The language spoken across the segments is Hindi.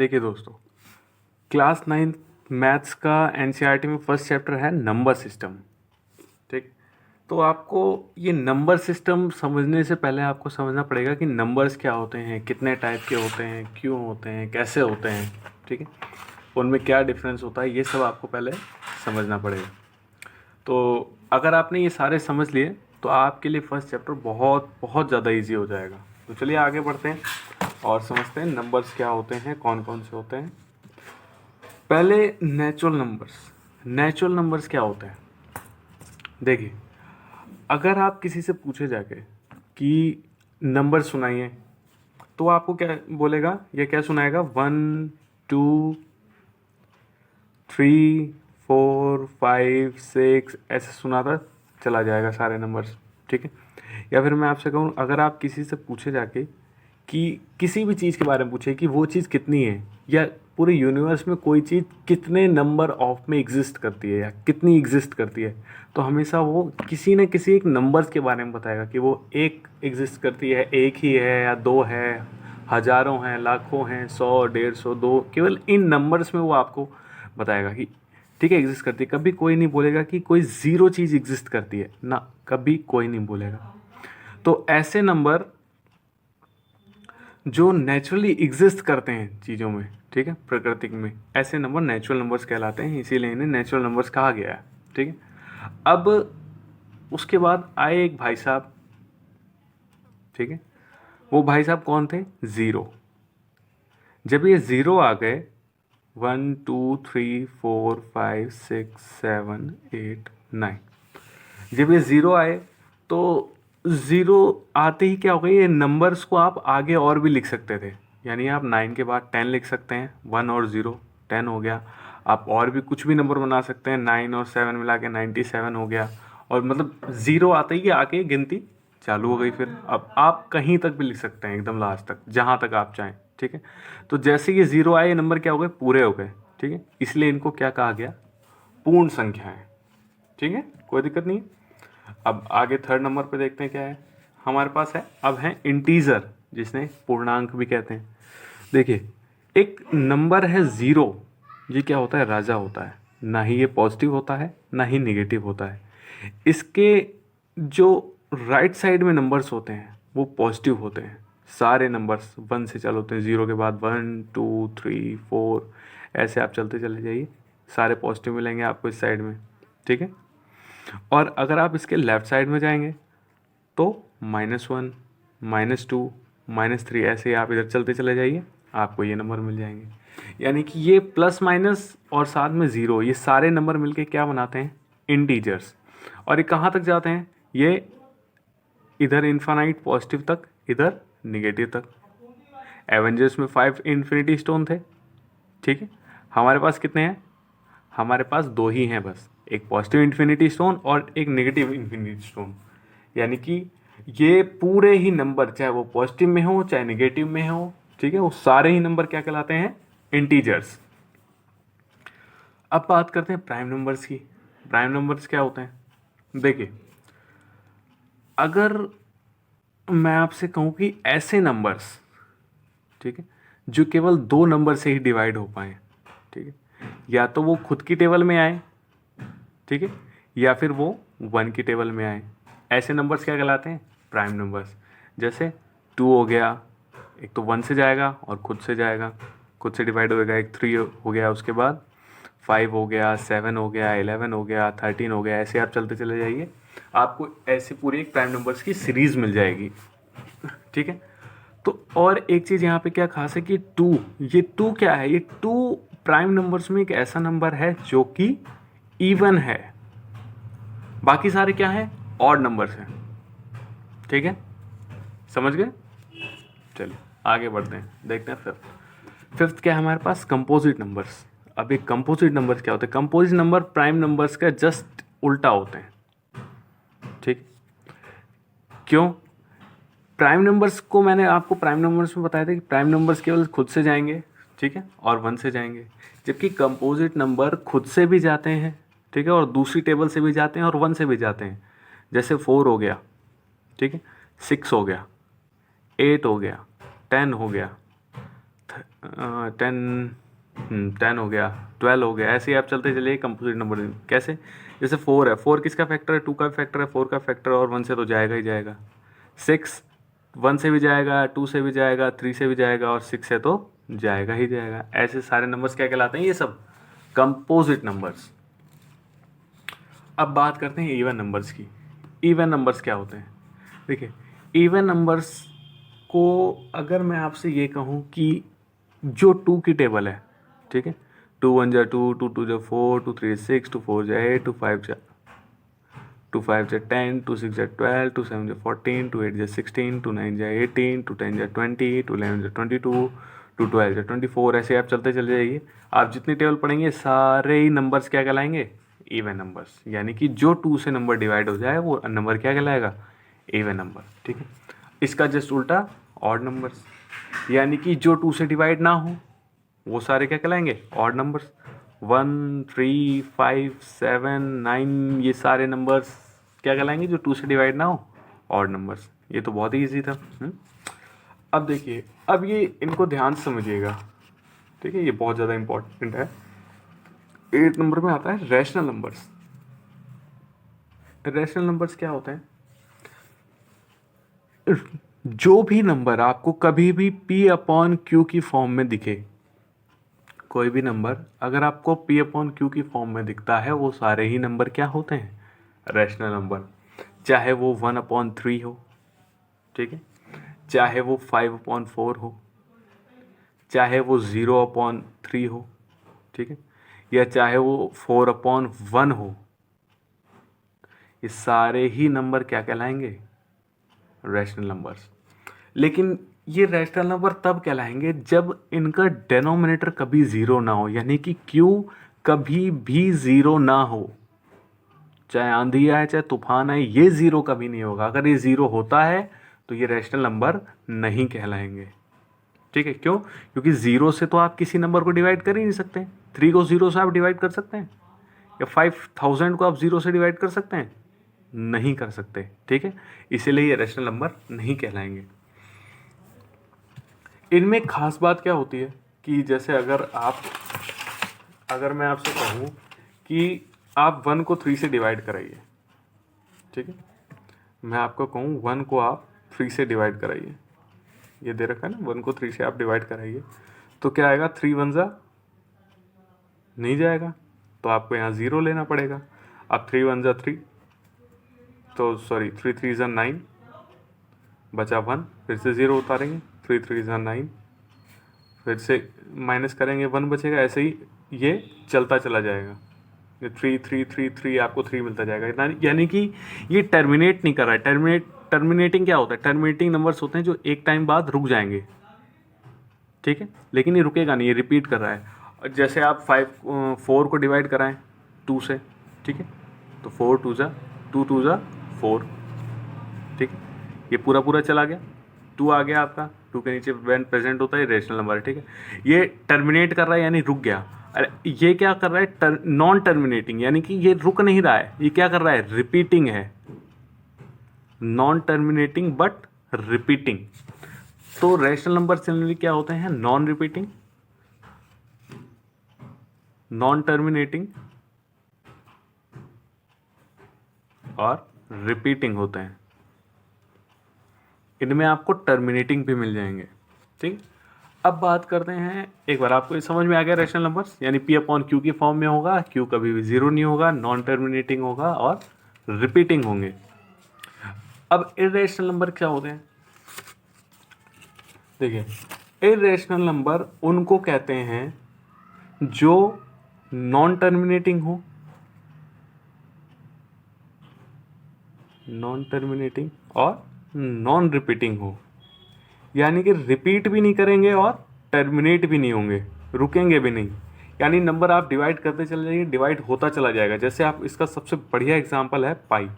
देखिए दोस्तों, क्लास 9 मैथ्स का एनसीईआरटी में फर्स्ट चैप्टर है नंबर सिस्टम। ठीक, तो आपको ये नंबर सिस्टम समझने से पहले आपको समझना पड़ेगा कि नंबर्स क्या होते हैं, कितने टाइप के होते हैं, क्यों होते हैं, कैसे होते हैं। ठीक है, उनमें क्या डिफरेंस होता है, ये सब आपको पहले समझना पड़ेगा। तो अगर आपने ये सारे समझ लिए तो आपके लिए फर्स्ट चैप्टर बहुत बहुत ज़्यादा इजी हो जाएगा। तो चलिए आगे बढ़ते हैं और समझते हैं नंबर्स क्या होते हैं, कौन कौन से होते हैं। पहले नेचुरल नंबर्स क्या होते हैं। देखिए, अगर आप किसी से पूछे जाके कि नंबर सुनाइए तो आपको क्या बोलेगा, या क्या सुनाएगा, 1 2 3 4 5 6 ऐसे सुनाता चला जाएगा सारे नंबर्स। ठीक है, या फिर मैं आपसे कहूँ, अगर आप किसी से पूछे जाके कि किसी भी चीज़ के बारे में पूछे कि वो चीज़ कितनी है, या पूरे यूनिवर्स में कोई चीज़ कितने नंबर ऑफ में एग्जिस्ट करती है या कितनी एग्जिस्ट करती है, तो हमेशा वो किसी न किसी एक नंबर्स के बारे में बताएगा कि वो एक एग्जिस्ट करती है, एक ही है या दो है, हज़ारों हैं, लाखों हैं, 100 150 2, केवल इन नंबर्स में वो आपको बताएगा कि ठीक है एग्जिस्ट करती है। कभी कोई नहीं बोलेगा कि कोई ज़ीरो चीज़ एग्जिस्ट करती है ना, कभी कोई नहीं बोलेगा। तो ऐसे नंबर जो नेचुरली एग्जिस्ट करते हैं चीज़ों में, ठीक है, प्रकृति में, ऐसे नंबर नेचुरल नंबर्स कहलाते हैं, इसीलिए इन्हें नेचुरल नंबर्स कहा गया है। ठीक है, अब उसके बाद आए एक भाई साहब। ठीक है, वो भाई साहब कौन थे, ज़ीरो। जब ये ज़ीरो आ गए, 1 2 3 4 5 6 7 8 9, जब ये ज़ीरो आए तो ज़ीरो आते ही क्या हो गया, ये नंबर्स को आप आगे और भी लिख सकते थे। यानी आप 9 के बाद 10 लिख सकते हैं, 1 और 0 10 हो गया। आप और भी कुछ भी नंबर बना सकते हैं, 9 और 7 मिला के 97 हो गया। और मतलब ज़ीरो आते ही आके गिनती चालू हो गई। फिर अब आप कहीं तक भी लिख सकते हैं, एकदम लास्ट तक, जहाँ तक आप चाहें। ठीक है, तो जैसे ये ज़ीरो आए, ये नंबर क्या हो गए, पूरे हो गए। ठीक है, इसलिए इनको क्या कहा गया, पूर्ण संख्याएं। ठीक है, कोई दिक्कत नहीं है। अब आगे थर्ड नंबर पे देखते हैं क्या है हमारे पास है। अब है इंटीजर, जिसने पूर्णांक भी कहते हैं। देखिए, एक नंबर है ज़ीरो, ये क्या होता है, राजा होता है। ना ही ये पॉजिटिव होता है, ना ही निगेटिव होता है। इसके जो राइट साइड में नंबर्स होते हैं वो पॉजिटिव होते हैं। सारे नंबर्स 1 से चालू होते हैं, 0 के बाद 1 2 3 4 ऐसे आप चलते चले जाइए, सारे पॉजिटिव मिलेंगे आपको इस साइड में। ठीक है, और अगर आप इसके लेफ़्ट साइड में जाएंगे तो -1 -2 -3 ऐसे ही आप इधर चलते चले जाइए, आपको ये नंबर मिल जाएंगे। यानी कि ये प्लस माइनस और साथ में ज़ीरो, ये सारे नंबर मिलके क्या बनाते हैं, इंटीजर्स। और ये कहाँ तक जाते हैं, ये इधर इन्फानाइट पॉजिटिव तक, इधर निगेटिव तक। एवेंजर्स में 5 इन्फिनिटी स्टोन थे। ठीक है, हमारे पास कितने हैं, हमारे पास 2 ही हैं बस, एक पॉजिटिव इन्फिनिटी स्टोन और एक नेगेटिव इन्फिनिटी स्टोन। यानी कि ये पूरे ही नंबर, चाहे वो पॉजिटिव में हो चाहे नेगेटिव में हो, ठीक है, वो सारे ही नंबर क्या कहलाते हैं, इंटीजर्स। अब बात करते हैं प्राइम नंबर्स की। प्राइम नंबर्स क्या होते हैं। देखिए, अगर मैं आपसे कहूँ कि ऐसे नंबर्स, ठीक है, जो केवल 2 नंबर से ही डिवाइड हो पाए, ठीक है, या तो वो खुद की टेबल में आए, ठीक है, या फिर वो 1 की टेबल में आए, ऐसे नंबर्स क्या कहलाते हैं, प्राइम नंबर्स। जैसे 2 हो गया, एक तो 1 से जाएगा और खुद से जाएगा, खुद से डिवाइड होएगा, एक 3 हो गया, उसके बाद 5 हो गया, 7 हो गया, 11 हो गया, 13 हो गया, ऐसे आप चलते चले जाइए, आपको ऐसे पूरी एक प्राइम नंबर्स की सीरीज़ मिल जाएगी। ठीक है, तो और एक चीज़ यहाँ पे क्या खास है कि 2, ये 2 क्या है, ये 2 प्राइम नंबर्स में एक ऐसा नंबर है जो कि इवन है। बाकी सारे क्या हैं, ऑड नंबर्स हैं। ठीक है, समझ गए। चलिए आगे बढ़ते हैं, देखते हैं फिफ्थ क्या है हमारे पास, कंपोजिट नंबर्स। अब ये कंपोजिट नंबर्स क्या होते हैं, कंपोजिट नंबर प्राइम नंबर्स का जस्ट उल्टा होते हैं। ठीक, क्यों, प्राइम नंबर्स को मैंने आपको प्राइम नंबर्स में बताया था कि प्राइम नंबर्स केवल खुद से जाएंगे, ठीक है, और 1 से जाएंगे, जबकि कंपोजिट नंबर खुद से भी जाते हैं, ठीक है, और दूसरी टेबल से भी जाते हैं और 1 से भी जाते हैं। जैसे 4 हो गया, ठीक है, 6 हो गया, 8 हो गया, 10 हो गया, 10 10 हो गया, 12 हो गया, ऐसे ही आप चलते चलिए कंपोजिट नंबर। कैसे? जैसे 4 है, 4 किसका फैक्टर है? 2 का फैक्टर है, 4 का फैक्टर और 1 से तो जाएगा ही जाएगा। 6 1 से भी जाएगा, 2 से भी जाएगा, 3 से भी जाएगा और 6 से तो जाएगा ही जाएगा। ऐसे सारे नंबर्स क्या कहलाते हैं? ये सब कंपोजिट नंबर्स। अब बात करते हैं इवन नंबर्स की। इवन नंबर्स क्या होते हैं? देखिए, इवन नंबर्स को अगर मैं आपसे ये कहूँ कि जो 2 की टेबल है, ठीक है, 2 1 जा 2, 2 2 जा 4, 2 3 6, 2 4 जा 8, 2 5 जा 10, 2 6 जा 12, 2 7 जा 14, 2 8 जा 16, 2 9 जा 18, 2 10 जा 20, 2 11 जा 22, 2 12 जा 24। ऐसे आप चलते चले जाइए। आप जितनी टेबल पढ़ेंगे सारे ही नंबर्स क्या कहलाएंगे? Even numbers. यानी कि जो 2 से नंबर डिवाइड हो जाए वो नंबर क्या कहलाएगा? Even number. ठीक है। इसका जस्ट उल्टा ऑड नंबर्स, यानी कि जो 2 से डिवाइड ना हो वो सारे क्या कहलाएंगे? Odd numbers. 1 3 5 7 9 ये सारे नंबर्स क्या कहलाएंगे? जो 2 से डिवाइड ना हो, ऑड नंबर्स। ये तो बहुत ही ईजी था। अब देखिए, अब ये इनको ध्यान से समझिएगा, ठीक है, ये बहुत ज़्यादा इंपॉर्टेंट है। 8 नंबर में आता है रैशनल नंबर्स। रैशनल नंबर्स क्या होते हैं? जो भी नंबर आपको कभी भी P अपॉन Q की फॉर्म में दिखे, कोई भी नंबर अगर आपको P अपॉन Q की फॉर्म में दिखता है, वो सारे ही नंबर क्या होते हैं? Rational number. चाहे वो 1 अपॉन 3 हो, ठीक है, चाहे वो 5 अपॉन 4 हो, चाहे वो 0 अपॉन 3 हो, ठीक है, या चाहे वो 4 अपॉन 1 हो, ये सारे ही नंबर क्या कहलाएंगे? Rational numbers. लेकिन ये रैशनल नंबर तब कहलाएंगे जब इनका डेनोमिनेटर कभी ज़ीरो ना हो, यानी कि Q कभी भी ज़ीरो ना हो। चाहे आंधी आए, चाहे तूफान आए, ये ज़ीरो कभी नहीं होगा। अगर ये ज़ीरो होता है तो ये रैशनल नंबर नहीं कहलाएंगे। ठीक है, क्यों? क्योंकि ज़ीरो से तो आप किसी नंबर को डिवाइड कर ही नहीं सकते। 3 को 0 से आप डिवाइड कर सकते हैं? या 5000 को आप 0 से डिवाइड कर सकते हैं? नहीं कर सकते। ठीक है, इसीलिए ये रैशनल नंबर नहीं कहलाएंगे। इनमें खास बात क्या होती है कि जैसे अगर मैं आपसे कहूँ कि आप 1 को 3 से डिवाइड कराइए, ठीक है, मैं आपको कहूँ 1 को आप 3 से डिवाइड कराइए, ये दे रखा है ना, 1 को 3 से आप डिवाइड कराइए, तो क्या आएगा? 3 1 जा नहीं जाएगा, तो आपको यहाँ 0 लेना पड़ेगा। अब 3 1 जा 3, तो सॉरी 3 3 जा 9, बचा 1, फिर से 0 उतारेंगे, 3 3 जा 9, फिर से माइनस करेंगे, 1 बचेगा। ऐसे ही ये चलता चला जाएगा, ये 3 3 3 3 आपको 3 मिलता जाएगा। यानी कि ये टर्मिनेट नहीं कर रहा है। टर्मिनेटिंग क्या होता है? टर्मिनेटिंग नंबर्स होते हैं जो एक टाइम बाद रुक जाएंगे, ठीक है, लेकिन ये रुकेगा नहीं, ये रिपीट कर रहा है। जैसे आप 4 को डिवाइड कराएं 2 से, ठीक है, तो 4 2 जा 2 2 जा 4, ठीक है, ये पूरा पूरा चला गया, 2 आ गया आपका, 2 के नीचे व्हेन प्रेजेंट होता है रेशनल नंबर है, ठीक है। ये टर्मिनेट कर रहा है यानी रुक गया। अरे ये क्या कर रहा है? नॉन टर्मिनेटिंग, यानी कि ये रुक नहीं रहा है, ये क्या कर रहा है? रिपीटिंग है। Non terminating but repeating. तो रैशनल नंबर जनरली क्या होते हैं? नॉन रिपीटिंग, नॉन टर्मिनेटिंग और रिपीटिंग होते हैं। इनमें आपको टर्मिनेटिंग भी मिल जाएंगे, ठीक। अब बात करते हैं, एक बार आपको ये समझ में आ गया रैशनल नंबर्स, यानी P अपॉन Q की फॉर्म में होगा, Q कभी भी 0 नहीं होगा, नॉन टर्मिनेटिंग होगा और रिपीटिंग होंगे। अब इर्रेशनल नंबर क्या होते हैं? देखिए, इर्रेशनल नंबर उनको कहते हैं जो नॉन टर्मिनेटिंग हो, नॉन टर्मिनेटिंग और नॉन रिपीटिंग हो, यानी कि रिपीट भी नहीं करेंगे और टर्मिनेट भी नहीं होंगे, रुकेंगे भी नहीं। यानी नंबर आप डिवाइड करते चले जाइए, डिवाइड होता चला जाएगा। जैसे आप इसका सबसे बढ़िया एग्जांपल है पाई।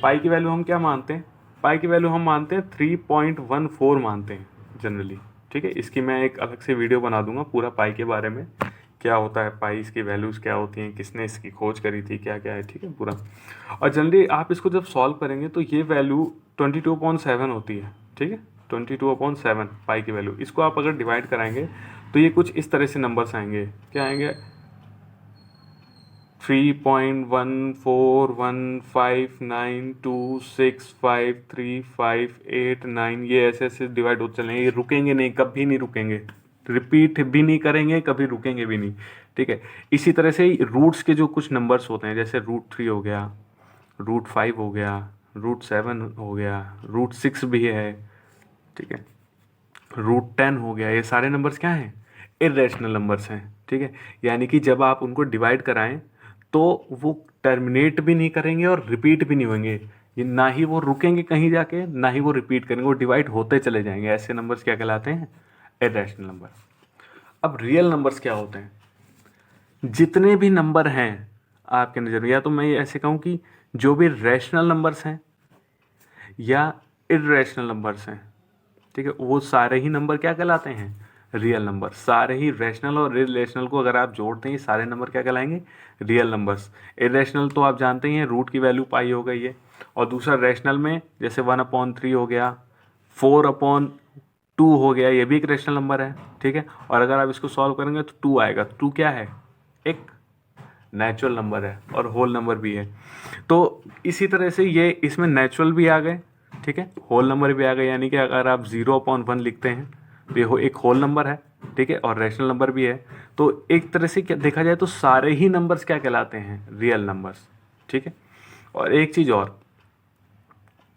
पाई की वैल्यू हम क्या मानते हैं? पाई की वैल्यू हम मानते हैं 3.14 मानते हैं जनरली, ठीक है। इसकी मैं एक अलग से वीडियो बना दूंगा पूरा पाई के बारे में, क्या होता है पाई, इसकी वैल्यूज़ क्या होती हैं, किसने इसकी खोज करी थी, क्या क्या है, ठीक है, पूरा। और जनरली आप इसको जब सॉल्व करेंगे तो ये वैल्यू 22.7 होती है, ठीक है, 22/7 पाई की वैल्यू। इसको आप अगर डिवाइड कराएंगे तो ये कुछ इस तरह से नंबर्स आएंगे। क्या आएंगे? 3.14159265358 ये ऐसे ऐसे डिवाइड होते चलेंगे। ये रुकेंगे नहीं, कभी नहीं रुकेंगे, रिपीट भी नहीं करेंगे, कभी रुकेंगे भी नहीं, ठीक है। इसी तरह से रूट्स के जो कुछ नंबर्स होते हैं, जैसे √3 हो गया, √5 हो गया, √7 हो गया, √6 भी है, ठीक है, √10 हो गया, ये सारे नंबर्स क्या हैं? इर्रेशनल नंबर्स हैं, ठीक है। यानी कि जब आप उनको डिवाइड कराएं तो वो टर्मिनेट भी नहीं करेंगे और रिपीट भी नहीं होंगे। ये ना ही वो रुकेंगे कहीं जाके, ना ही वो रिपीट करेंगे, वो डिवाइड होते चले जाएंगे। ऐसे नंबर्स क्या कहलाते हैं? Irrational number. अब रियल नंबर्स क्या होते हैं? जितने भी नंबर हैं आपके नज़र में, या तो मैं ऐसे कहूँ कि जो भी रैशनल नंबर्स हैं या इर्रेशनल नंबर्स हैं, ठीक है, वो सारे ही नंबर क्या कहलाते हैं? Real number. सारे ही रैशनल और इर्रेशनल को अगर आप जोड़ते हैं, सारे नंबर क्या कहलाएंगे? Real numbers. इर्रेशनल तो आप जानते ही हैं, रूट की वैल्यू पाई हो गई है। और दूसरा रैशनल में जैसे 1/3 हो गया, 4/2 हो गया, ये भी एक रैशनल नंबर है, ठीक है। और अगर आप इसको सॉल्व करेंगे तो 2 आएगा। 2 क्या है? एक नेचुरल नंबर है और होल नंबर भी है। तो इसी तरह से ये इसमें नेचुरल भी आ गए, ठीक है, होल नंबर भी आ गए। यानी कि अगर आप 0/1 लिखते हैं तो ये एक होल नंबर है, ठीक है, और रैशनल नंबर भी है। तो एक तरह से क्या देखा जाए तो सारे ही नंबर्स क्या कहलाते हैं? रियल नंबर्स, ठीक है। और एक चीज़ और,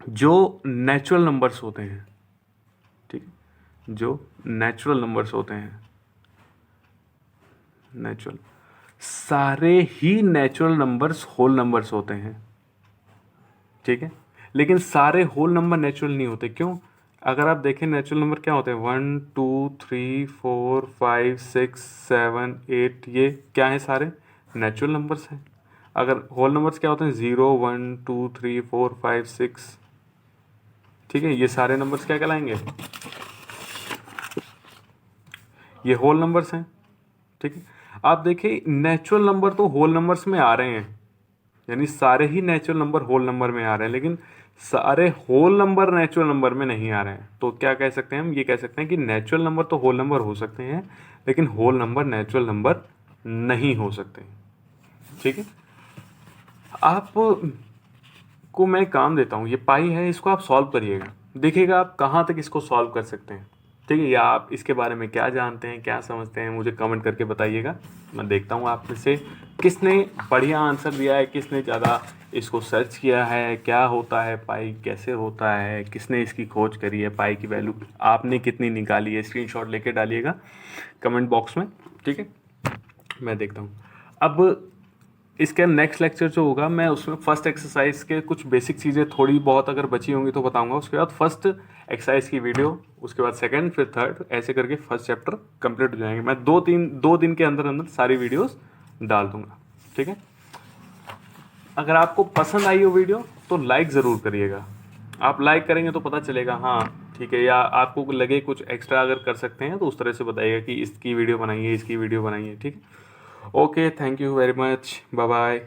जो नेचुरल नंबर्स होते हैं, ठीक है, जो नेचुरल नंबर्स होते हैं, नेचुरल, सारे ही नेचुरल नंबर्स होल नंबर्स होते हैं, ठीक है। लेकिन सारे होल नंबर नेचुरल नहीं होते। क्यों? अगर आप देखें नेचुरल नंबर क्या होते हैं? 1 2 3 4 5 6 7 8, ये क्या है? सारे नेचुरल नंबर्स हैं। अगर होल नंबर्स क्या होते हैं? 0 1 2 3 4 5 6, ठीक है, ये सारे नंबर्स क्या कहलाएंगे? ये होल नंबर्स हैं, ठीक है। आप देखिए नेचुरल नंबर तो होल नंबर्स में आ रहे हैं, यानी सारे ही नेचुरल नंबर होल नंबर में आ रहे हैं, लेकिन सारे होल नंबर नेचुरल नंबर में नहीं आ रहे हैं। तो क्या कह सकते हैं हम? ये कह सकते हैं कि नेचुरल नंबर तो होल नंबर हो सकते हैं, लेकिन होल नंबर नेचुरल नंबर नहीं हो सकते, ठीक है। आप को मैं काम देता हूँ, ये पाई है, इसको आप सॉल्व करिएगा, देखिएगा आप कहाँ तक इसको सॉल्व कर सकते हैं, ठीक है। या आप इसके बारे में क्या जानते हैं, क्या समझते हैं, मुझे कमेंट करके बताइएगा। मैं देखता हूँ आप में से किसने बढ़िया आंसर दिया है, किसने ज़्यादा इसको सर्च किया है, क्या होता है पाई, कैसे होता है, किसने इसकी खोज करी है, पाई की वैल्यू आपने कितनी निकाली है। स्क्रीनशॉट लेके डालिएगा कमेंट बॉक्स में, ठीक है, मैं देखता हूँ। अब इसके नेक्स्ट लेक्चर जो होगा, मैं उसमें फर्स्ट एक्सरसाइज के कुछ बेसिक चीज़ें थोड़ी बहुत अगर बची होंगी तो बताऊंगा। उसके बाद फर्स्ट एक्सरसाइज की वीडियो, उसके बाद सेकंड, फिर थर्ड, ऐसे करके फर्स्ट चैप्टर कंप्लीट हो जाएंगे। मैं 2 दिन के अंदर अंदर सारी वीडियोस डाल दूंगा, ठीक है। अगर आपको पसंद आई हो वीडियो तो लाइक ज़रूर करिएगा। आप लाइक करेंगे तो पता चलेगा, हाँ ठीक है, या आपको लगे कुछ एक्स्ट्रा अगर कर सकते हैं तो उस तरह से बताइएगा कि इसकी वीडियो बनाइए, इसकी वीडियो बनाइए, ठीक है। Okay, thank you very much, bye bye.